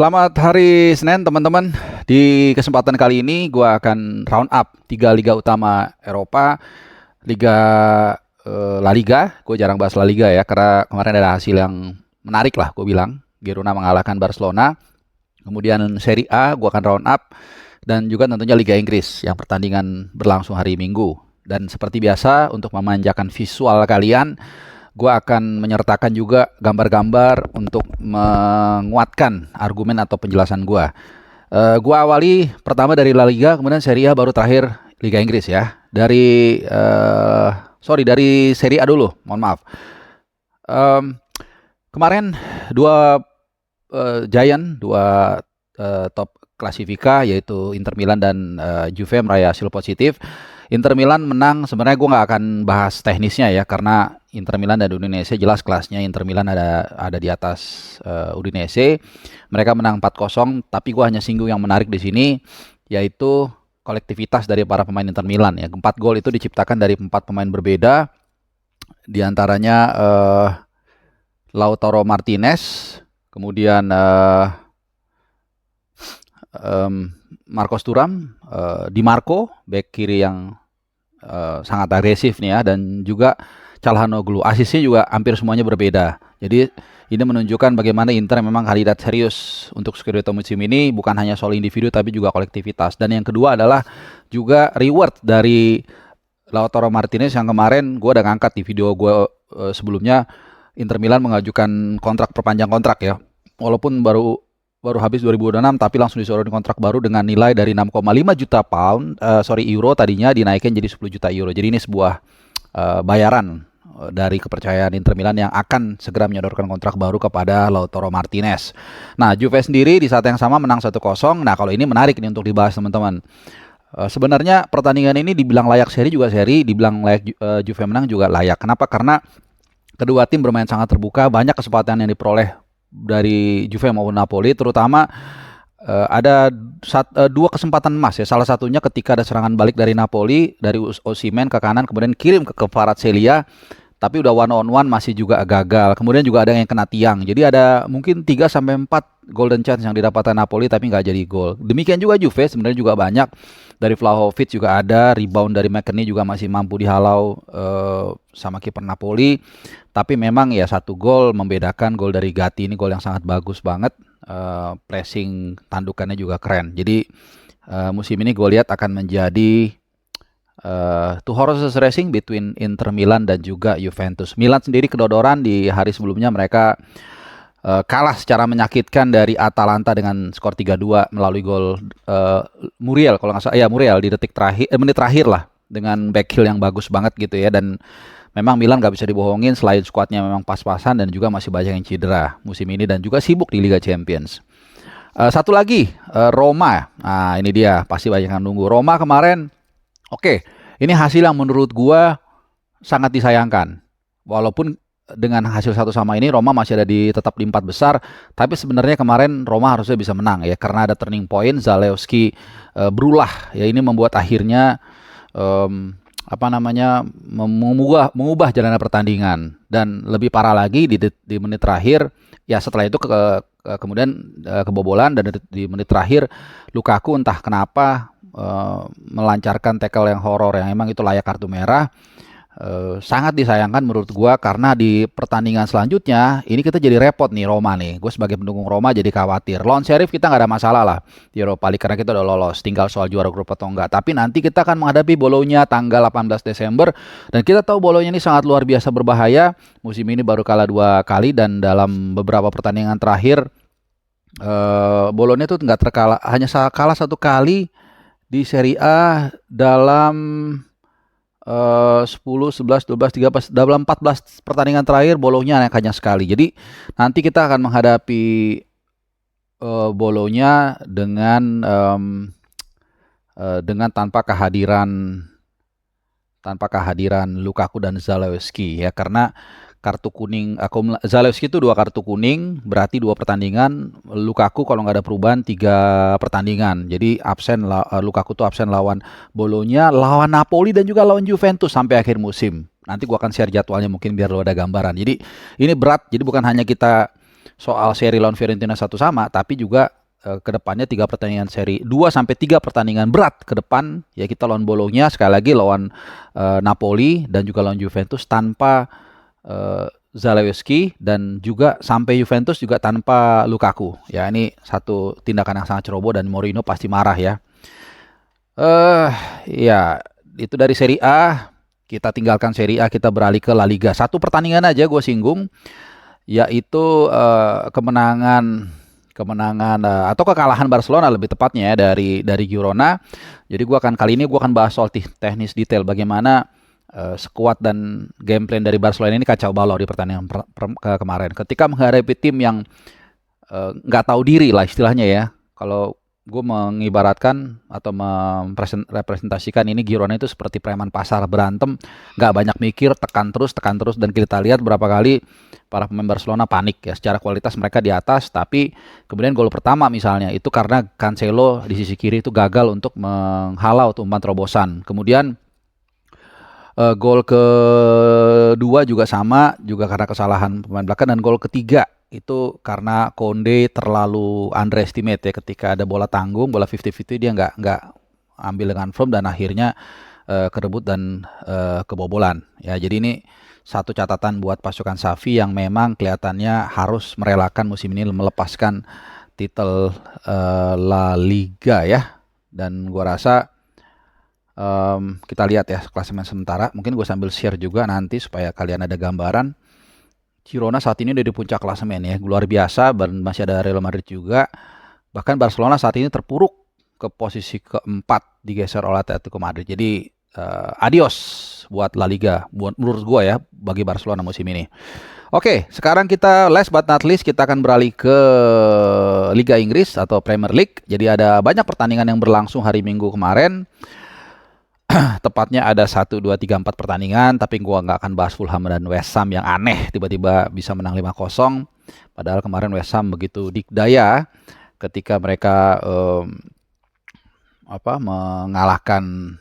Selamat hari Senin teman-teman. Di kesempatan kali ini gue akan round up 3 liga utama Eropa, Liga La Liga. Gue jarang bahas La Liga ya, karena kemarin ada hasil yang menarik lah gue bilang. Girona mengalahkan Barcelona. Kemudian Serie A gue akan round up. Dan juga tentunya Liga Inggris yang pertandingan berlangsung hari Minggu. Dan seperti biasa untuk memanjakan visual kalian, gue akan menyertakan juga gambar-gambar untuk menguatkan argumen atau penjelasan gue. Gue awali pertama dari La Liga, kemudian Serie A, baru terakhir Liga Inggris ya. Dari Serie A dulu, mohon maaf. Kemarin dua top klasifika yaitu Inter Milan dan Juve meraih hasil positif. Inter Milan menang, sebenarnya gue nggak akan bahas teknisnya ya, karena Inter Milan dan Udinese jelas kelasnya. Inter Milan ada di atas Udinese. Mereka menang 4-0, tapi gue hanya singgung yang menarik di sini, yaitu kolektivitas dari para pemain Inter Milan ya. 4 gol itu diciptakan dari 4 pemain berbeda, di antaranya Lautaro Martinez, kemudian Marcos Thuram, Di Marco, bek kiri yang sangat agresif nih ya, dan juga Calhanoglu. Asisnya juga hampir semuanya berbeda. Jadi ini menunjukkan bagaimana Inter memang kandidat serius untuk Scudetto musim ini, bukan hanya soal individu tapi juga kolektivitas. Dan yang kedua adalah juga reward dari Lautaro Martinez yang kemarin gue udah ngangkat di video gue sebelumnya. Inter Milan mengajukan kontrak perpanjang kontrak ya. Walaupun baru habis 2026, tapi langsung disuruhin kontrak baru dengan nilai dari 6,5 juta euro, tadinya dinaikin jadi 10 juta euro. Jadi ini sebuah bayaran dari kepercayaan Inter Milan yang akan segera menyodorkan kontrak baru kepada Lautaro Martinez. Nah, Juve sendiri di saat yang sama menang 1-0. Nah, kalau ini menarik nih untuk dibahas teman-teman. Sebenarnya pertandingan ini dibilang layak seri juga seri, dibilang layak Juve menang juga layak. Kenapa? Karena kedua tim bermain sangat terbuka, banyak kesempatan yang diperoleh dari Juve maupun Napoli, terutama ada 2 kesempatan emas ya. Salah satunya ketika ada serangan balik dari Napoli, dari Osimhen ke kanan, kemudian kirim ke Kvaratskhelia, tapi udah one on one masih juga gagal. Kemudian juga ada yang kena tiang. Jadi ada mungkin 3-4 golden chance yang didapatkan Napoli tapi nggak jadi gol. Demikian juga Juve sebenarnya juga banyak. Dari Vlahovic juga ada, rebound dari McKennie juga masih mampu dihalau sama kiper Napoli. Tapi memang ya 1 gol membedakan. Gol dari Gatti ini gol yang sangat bagus banget. Pressing tandukannya juga keren. Jadi musim ini gue lihat akan menjadi two horses racing between Inter Milan dan juga Juventus. Milan sendiri kedodoran di hari sebelumnya, mereka kalah secara menyakitkan dari Atalanta dengan skor 3-2 melalui gol Muriel kalau nggak salah. Ya, Muriel di menit terakhir lah, dengan back heel yang bagus banget gitu ya. Dan memang Milan nggak bisa dibohongin, selain skuadnya memang pas-pasan dan juga masih banyak yang cedera musim ini dan juga sibuk di Liga Champions. Satu lagi Roma. Nah, ini dia pasti banyak yang nunggu. Roma kemarin oke, ini hasil yang menurut gua sangat disayangkan. Walaupun dengan hasil 1-1 ini Roma masih ada tetap di 4 besar, tapi sebenarnya kemarin Roma harusnya bisa menang ya, karena ada turning point. Zalewski berulah ya, ini membuat akhirnya mengubah jalannya pertandingan. Dan lebih parah lagi di menit terakhir ya, setelah itu kemudian kebobolan, dan di menit terakhir Lukaku entah kenapa melancarkan tackle yang horor, yang emang itu layak kartu merah. Sangat disayangkan menurut gua, karena di pertandingan selanjutnya ini kita jadi repot nih Roma nih. Gue sebagai pendukung Roma jadi khawatir. Lawan Sheriff kita nggak ada masalah lah di Europa League, karena kita udah lolos, tinggal soal juara grup atau enggak. Tapi nanti kita akan menghadapi Bologna tanggal 18 Desember, dan kita tahu Bologna ini sangat luar biasa berbahaya. Musim ini baru kalah 2 kali, dan dalam beberapa pertandingan terakhir Bologna itu nggak terkalah, hanya kalah 1 kali di Serie A dalam 10, 11, 12, 13, dalam 14 pertandingan terakhir Bologna hanya sekali. Jadi nanti kita akan menghadapi Bologna dengan tanpa kehadiran Lukaku dan Zalewski ya, karena kartu kuning Zalewski itu 2 kartu kuning, berarti 2 pertandingan. Lukaku kalau nggak ada perubahan 3 pertandingan. Jadi absen Lukaku tuh absen lawan Bologna, lawan Napoli, dan juga lawan Juventus sampai akhir musim. Nanti gua akan share jadwalnya mungkin biar lo ada gambaran. Jadi ini berat. Jadi bukan hanya kita soal seri lawan Fiorentina 1-1, tapi juga ke depannya 3 pertandingan seri 2 sampai 3 pertandingan berat ke depan ya, kita lawan Bologna, sekali lagi lawan Napoli dan juga lawan Juventus tanpa Zalewski, dan juga sampai Juventus juga tanpa Lukaku. Ya, ini satu tindakan yang sangat ceroboh dan Mourinho pasti marah ya. Ya, itu dari Serie A. Kita tinggalkan Serie A, kita beralih ke La Liga. Satu pertandingan aja gue singgung, yaitu kemenangan atau kekalahan Barcelona lebih tepatnya ya dari Girona. Jadi kali ini gue akan bahas soal teknis detail bagaimana skuad dan game plan dari Barcelona ini kacau balau di pertandingan kemarin. Ketika menghadapi tim yang nggak tahu diri lah istilahnya ya. Kalau gue mengibaratkan atau merepresentasikan ini, Girona itu seperti preman pasar, berantem, nggak banyak mikir, tekan terus, dan kita lihat berapa kali para pemain Barcelona panik ya. Secara kualitas mereka di atas, tapi kemudian gol pertama misalnya itu karena Cancelo di sisi kiri itu gagal untuk menghalau umpan terobosan. Kemudian gol kedua juga sama, juga karena kesalahan pemain belakang, dan gol ketiga itu karena Konde terlalu underestimate ya, ketika ada bola tanggung, bola 50-50 dia nggak ambil dengan firm dan akhirnya kerebut dan kebobolan ya. Jadi ini satu catatan buat pasukan Xavi yang memang kelihatannya harus merelakan musim ini melepaskan titel La Liga ya. Dan gua rasa kita lihat ya klasemen sementara, mungkin gue sambil share juga nanti supaya kalian ada gambaran. Girona saat ini udah di puncak klasemen ya, luar biasa, dan masih ada Real Madrid juga. Bahkan Barcelona saat ini terpuruk ke posisi keempat, digeser oleh Atletico Madrid. Jadi adios buat La Liga, menurut gue ya, bagi Barcelona musim ini. Oke, sekarang kita last but not least kita akan beralih ke Liga Inggris atau Premier League. Jadi ada banyak pertandingan yang berlangsung hari Minggu kemarin. Tepatnya ada 1, 2, 3, 4 pertandingan, tapi gua nggak akan bahas Fulham dan West Ham yang aneh tiba-tiba bisa menang 5-0. Padahal kemarin West Ham begitu dikdaya ketika mereka mengalahkan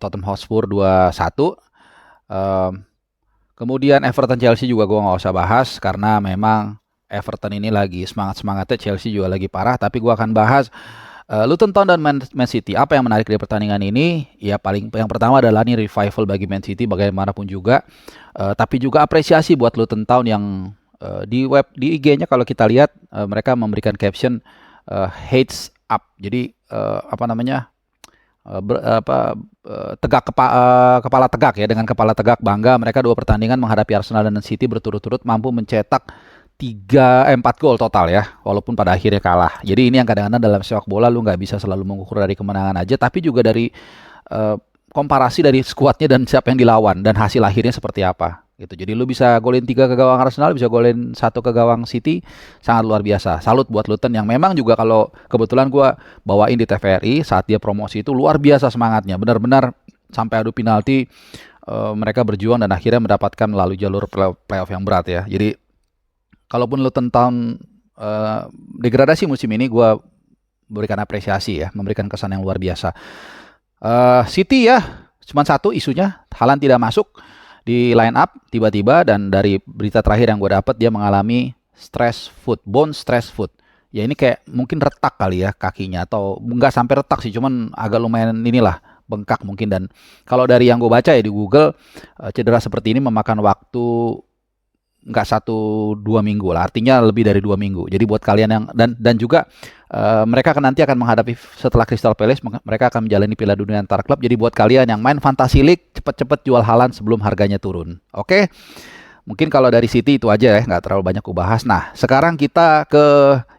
Tottenham Hotspur 2-1. Kemudian Everton Chelsea juga gua nggak usah bahas karena memang Everton ini lagi semangat-semangatnya, Chelsea juga lagi parah, tapi gua akan bahas Luton Town dan Man City. Apa yang menarik dari pertandingan ini? Ya yang pertama adalah ini revival bagi Man City bagaimanapun juga. Tapi juga apresiasi buat Luton Town yang di IG-nya kalau kita lihat mereka memberikan caption heads up. Jadi kepala tegak ya, dengan kepala tegak bangga mereka 2 pertandingan menghadapi Arsenal dan City berturut-turut mampu mencetak 4 gol total ya, walaupun pada akhirnya kalah. Jadi ini yang kadang-kadang dalam sepak bola lu nggak bisa selalu mengukur dari kemenangan aja, tapi juga dari komparasi dari skuadnya dan siapa yang dilawan dan hasil akhirnya seperti apa gitu. Jadi lu bisa golin 3 ke gawang Arsenal, bisa golin 1 ke gawang City, sangat luar biasa. Salut buat Luton yang memang juga kalau kebetulan gue bawain di TVRI saat dia promosi itu luar biasa semangatnya, benar-benar sampai adu penalti mereka berjuang dan akhirnya mendapatkan melalui jalur playoff yang berat ya. Jadi kalaupun Luton Town degradasi musim ini, gue berikan apresiasi ya, memberikan kesan yang luar biasa. City ya, cuma satu isunya, Haaland tidak masuk di line up tiba-tiba, dan dari berita terakhir yang gue dapat dia mengalami bone stress foot. Ya ini kayak mungkin retak kali ya kakinya, atau nggak sampai retak sih, cuman agak lumayan inilah bengkak mungkin. Dan kalau dari yang gue baca ya di Google, cedera seperti ini memakan waktu nggak 1-2 minggu lah, artinya lebih dari 2 minggu. Jadi buat kalian yang dan juga mereka nanti akan menghadapi setelah Crystal Palace, mereka akan menjalani Piala Dunia antar klub. Jadi buat kalian yang main Fantasy League, cepet-cepet jual Haaland sebelum harganya turun. Oke? Mungkin kalau dari City itu aja ya, nggak terlalu banyak kubahas. Nah, sekarang kita ke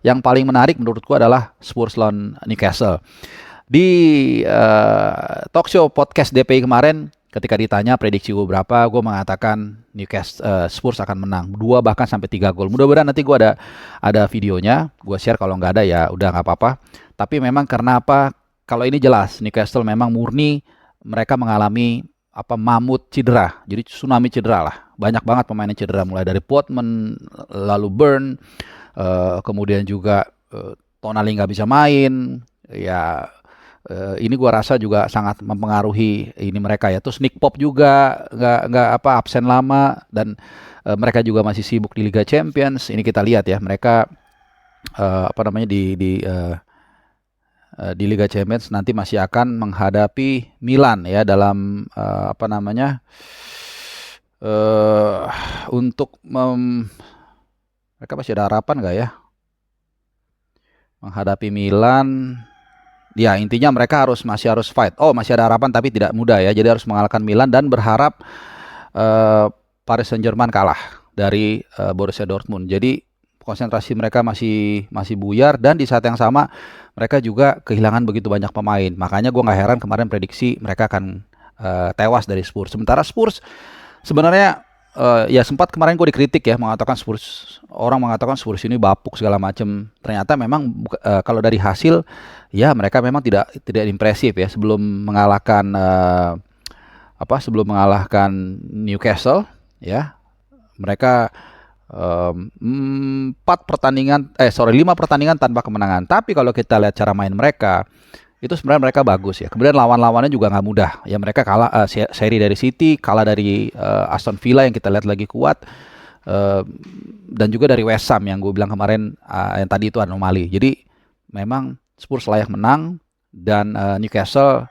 yang paling menarik menurutku adalah Spurs lawan Newcastle. Di talk show podcast DPI kemarin, ketika ditanya prediksi gue berapa, gue mengatakan Newcastle Spurs akan menang 2 bahkan sampai 3 gol. Mudah-mudahan nanti gue ada videonya, gue share. Kalau nggak ada ya udah nggak apa-apa. Tapi memang karena apa? Kalau ini jelas Newcastle memang murni mereka mengalami mamut cedera. Jadi tsunami cedera lah. Banyak banget pemainnya cedera, mulai dari Portman, lalu Burn, kemudian juga Tonali nggak bisa main. Ya Ini gua rasa juga sangat mempengaruhi ini mereka ya. Terus Nick Pop juga nggak apa absen lama, dan mereka juga masih sibuk di Liga Champions. Ini kita lihat ya, mereka apa namanya di Liga Champions nanti masih akan menghadapi Milan ya dalam apa namanya untuk mereka masih ada harapan nggak ya menghadapi Milan. Ya intinya mereka masih harus fight. Oh, masih ada harapan tapi tidak mudah ya. Jadi harus mengalahkan Milan dan berharap Paris Saint-Germain kalah dari Borussia Dortmund. Jadi konsentrasi mereka masih buyar, dan di saat yang sama mereka juga kehilangan begitu banyak pemain. Makanya gue nggak heran kemarin prediksi mereka akan tewas dari Spurs. Sementara Spurs sebenarnya ya sempat kemarin gue dikritik ya, orang mengatakan Spurs ini bapuk segala macam. Ternyata memang kalau dari hasil ya mereka memang tidak impresif ya sebelum mengalahkan Newcastle ya. Mereka 5 pertandingan tanpa kemenangan. Tapi kalau kita lihat cara main mereka, itu sebenarnya mereka bagus ya. Kemudian lawan-lawannya juga nggak mudah. Ya mereka kalah seri dari City, kalah dari Aston Villa yang kita lihat lagi kuat, dan juga dari West Ham yang gue bilang kemarin yang tadi itu anomali. Jadi memang Spurs layak menang, dan Newcastle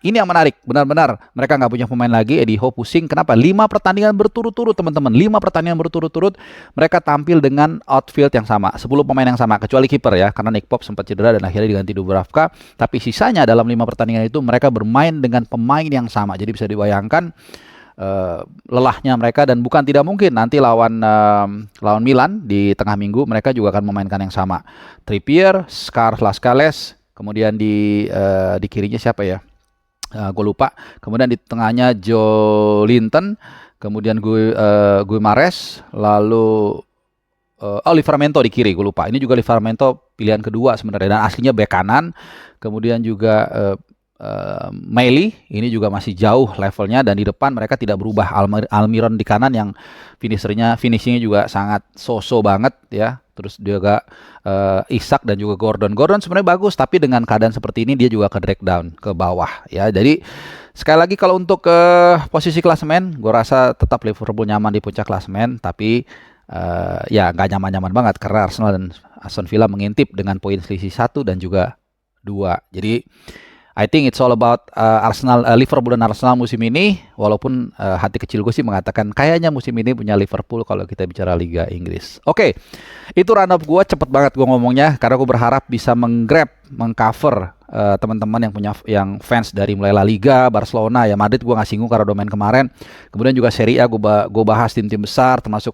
ini yang menarik, benar-benar mereka nggak punya pemain lagi. Eddie Howe pusing. Kenapa? 5 pertandingan berturut-turut teman-teman. 5 pertandingan berturut-turut mereka tampil dengan outfield yang sama, 10 pemain yang sama, kecuali kiper ya, karena Nick Pop sempat cedera dan akhirnya diganti Dubravka. Tapi sisanya dalam 5 pertandingan itu mereka bermain dengan pemain yang sama. Jadi bisa dibayangkan lelahnya mereka, dan bukan tidak mungkin nanti lawan Milan di tengah minggu mereka juga akan memainkan yang sama. Trippier, Scar Lascelles, kemudian di kirinya siapa ya? Gue lupa. Kemudian di tengahnya Joe Linton, kemudian Guimares, lalu Livramento di kiri, gue lupa. Ini juga Livramento pilihan kedua sebenarnya, dan aslinya bek kanan. Kemudian juga Meili, ini juga masih jauh levelnya, dan di depan mereka tidak berubah. Almiron di kanan yang finishingnya juga sangat so-so banget ya. Terus juga Isak dan juga Gordon sebenarnya bagus, tapi dengan keadaan seperti ini dia juga ke drag down ke bawah ya. Jadi sekali lagi kalau untuk posisi klasemen, gue rasa tetap Liverpool nyaman di puncak klasemen, tapi ya nggak nyaman-nyaman banget karena Arsenal dan Aston Villa mengintip dengan poin selisih 1 dan juga 2. Jadi I think it's all about Liverpool dan Arsenal musim ini. Walaupun hati kecil gue sih mengatakan kayaknya musim ini punya Liverpool kalau kita bicara Liga Inggris. Oke, itu run up gue, cepet banget gue ngomongnya karena gue berharap bisa mengcover teman-teman yang fans dari mulai La Liga, Barcelona, ya Madrid gue nggak singgung karena domain kemarin. Kemudian juga Serie A gue bahas tim-tim besar termasuk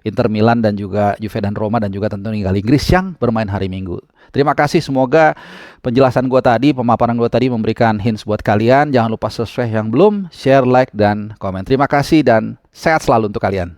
Inter Milan dan juga Juve dan Roma, dan juga tentu Liga Inggris yang bermain hari Minggu. Terima kasih, semoga penjelasan gue tadi, pemaparan gue tadi memberikan hints buat kalian. Jangan lupa subscribe yang belum, share, like, dan komen. Terima kasih dan sehat selalu untuk kalian.